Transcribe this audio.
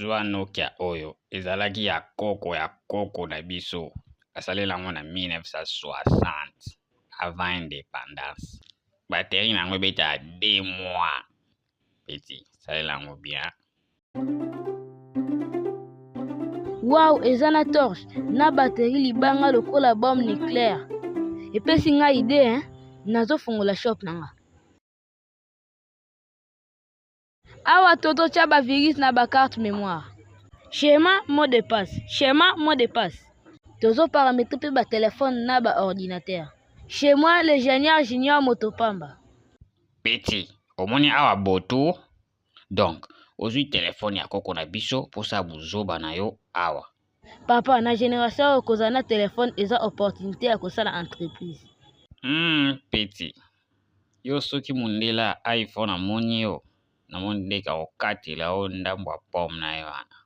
Zwa Nokia oyo ezalaki ya koko na biso asalela yango na 1960 avant indépendance. Batterie nango ebeta 2 mois. Petit salela yango bien. Wow, eza na torche na batterie libanga lokola bombe nucléaire. Epesi nga idée nazofungola shop nanga. Awa toto tia ba virus na ba carte mémoire. Schéma mot de passe. Tozo paramétrer pe ba téléphone na ba ordinateur. Chez moi l'ingénieur Junior Motopamba. Petit, omoni awa boto. Donc, ozwi téléphone ya koko na biso posa buzoba na yo awa. Papa, na génération okozala na téléphone eza opportunité ya kosala entreprise. Petit. Yo soki mundela iPhone amoni yo. Namoni ndeka okatela o ndambo ya pomme na yo wana.